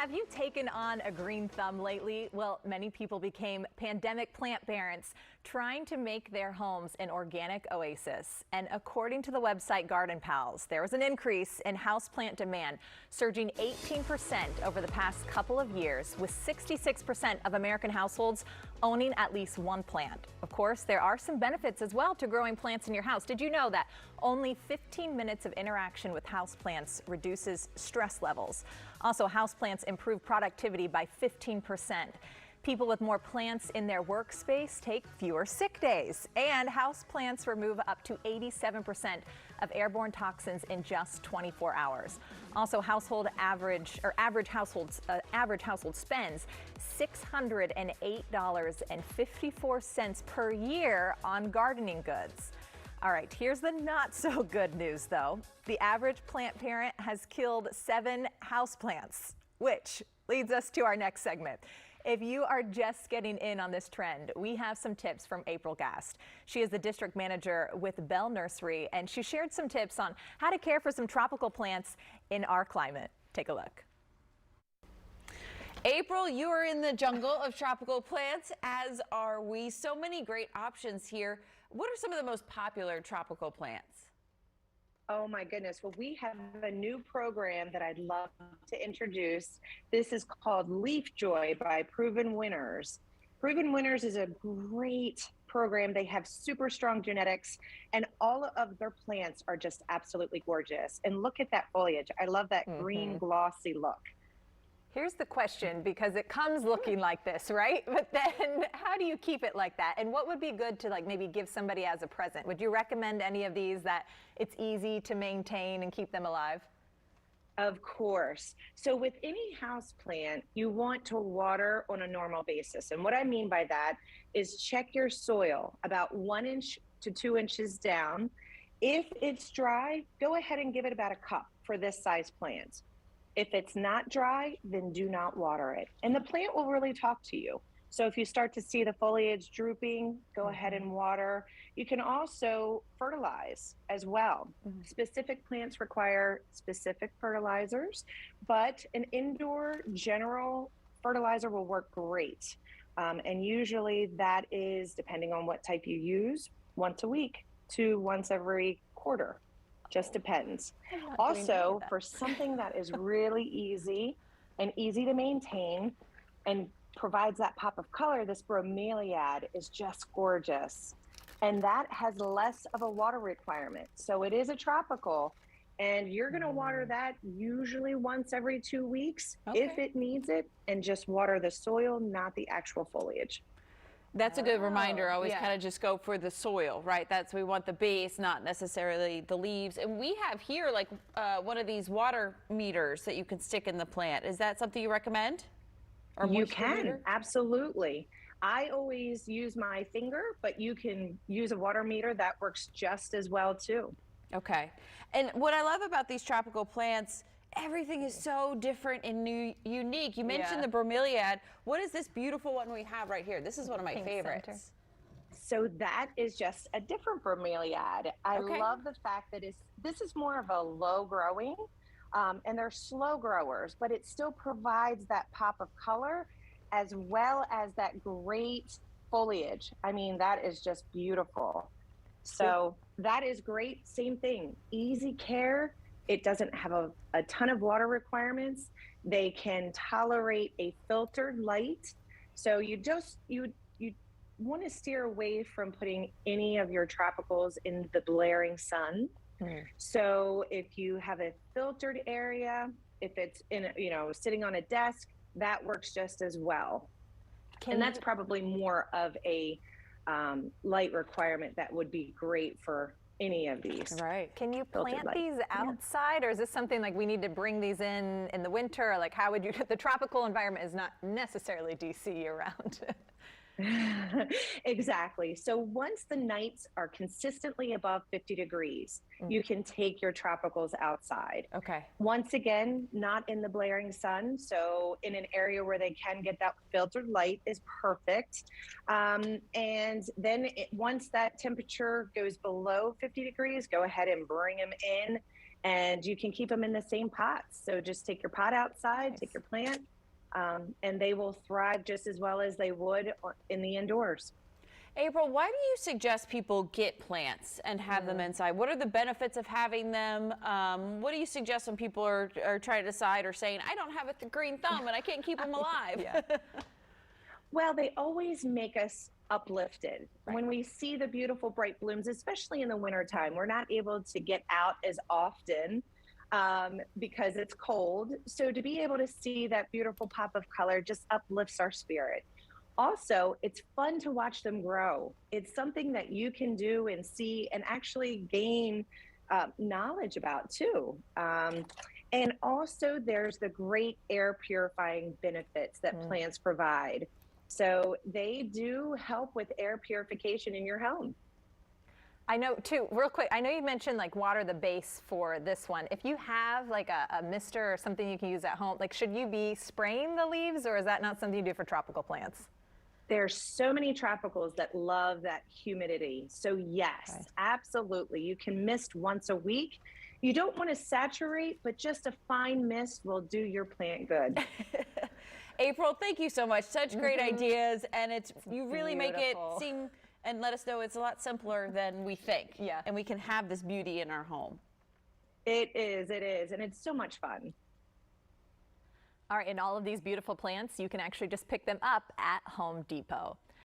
Have you taken on a green thumb lately? Well, many people became pandemic plant parents trying to make their homes an organic oasis. And according to the website Garden Pals, there was an increase in houseplant demand, surging 18% over the past couple of years, with 66% of American households owning at least one plant. Of course, there are some benefits as well to growing plants in your house. Did you know that only 15 minutes of interaction with houseplants reduces stress levels? Also, houseplants improve productivity by 15%. People with more plants in their workspace take fewer sick days, and houseplants remove up to 87% of airborne toxins in just 24 hours. Also, average household spends $608.54 per year on gardening goods. All right, here's the not so good news though. The average plant parent has killed 7 houseplants, which leads us to our next segment. If you are just getting in on this trend, we have some tips from April Gast. She is the district manager with Bell Nursery, and she shared some tips on how to care for some tropical plants in our climate. Take a look. April, you are in the jungle of tropical plants, as are we. So many great options here. What are some of the most popular tropical plants? Oh my goodness. Well, we have a new program that I'd love to introduce. This is called Leaf Joy by Proven Winners. Proven Winners is a great program. They have super strong genetics, and all of their plants are just absolutely gorgeous. And look at that foliage. I love that green glossy look. Here's the question, because it comes looking like this, right? But then how do you keep it like that? And what would be good to maybe give somebody as a present? Would you recommend any of these that it's easy to maintain and keep them alive? Of course. So with any house plant, you want to water on a normal basis. And what I mean by that is check your soil about 1 inch to 2 inches down. If it's dry, go ahead and give it about a cup for this size plant. If it's not dry, then do not water it. And the plant will really talk to you. So if you start to see the foliage drooping, go ahead and water. You can also fertilize as well. Specific plants require specific fertilizers, but an indoor general fertilizer will work great. And usually that is, depending on what type you use, once a week to once every quarter. Just depends. Also, for something that is really easy and easy to maintain and provides that pop of color, this Bromeliad is just gorgeous. And that has less of a water requirement. So it is a tropical, and you're gonna water that usually once every 2 weeks if it needs it, and just water the soil, not the actual foliage. That's a good reminder. Always kind of just go for the soil, right? We want the base, not necessarily the leaves. And we have here like one of these water meters that you can stick in the plant. Is that something you recommend? Or you can, absolutely. I always use my finger, but you can use a water meter. That works just as well too. Okay. And what I love about these tropical plants, everything is so different and unique. You mentioned the Bromeliad. What is this beautiful one we have right here? This is one of my favorites. So that is just a different Bromeliad. I love the fact that this is more of a low growing, and they're slow growers, but it still provides that pop of color as well as that great foliage. I mean, that is just beautiful. So that is great. Same thing, easy care. It doesn't have a ton of water requirements. They can tolerate a filtered light. So you want to steer away from putting any of your tropicals in the blaring sun. So if you have a filtered area, if it's in, sitting on a desk, that works just as well. And that's probably more of a light requirement that would be great for any of these. Right. Can you plant these outside, or is this something like we need to bring these in the winter? Or like how would you, the tropical environment is not necessarily DC year round. Exactly. So once the nights are consistently above 50 degrees, you can take your tropicals outside. Okay. Once again, not in the blaring sun. So in an area where they can get that filtered light is perfect. And then once that temperature goes below 50 degrees, go ahead and bring them in. and you can keep them in the same pots. So just take your pot outside, take your plant, and they will thrive just as well as they would in the indoors. April, why do you suggest people get plants and have them inside? What are the benefits of having them? What do you suggest when people are trying to decide or saying, I don't have a green thumb and I can't keep them alive? Well, they always make us uplifted. When we see the beautiful bright blooms, especially in the wintertime, we're not able to get out as often because it's cold. So to be able to see that beautiful pop of color just uplifts our spirit. Also, it's fun to watch them grow. It's something that you can do and see and actually gain knowledge about too. And also there's the great air purifying benefits that plants provide. So they do help with air purification in your home. I know too, real quick, I know you mentioned like water the base for this one. If you have like a mister or something you can use at home, like should you be spraying the leaves, or is that not something you do for tropical plants? There's so many tropicals that love that humidity. So yes, absolutely. You can mist once a week. You don't want to saturate, but just a fine mist will do your plant good. April, thank you so much. Such great ideas, and you really make it seem and let us know it's a lot simpler than we think. Yeah. And we can have this beauty in our home. It is, and it's so much fun. All right, and all of these beautiful plants, you can actually just pick them up at Home Depot.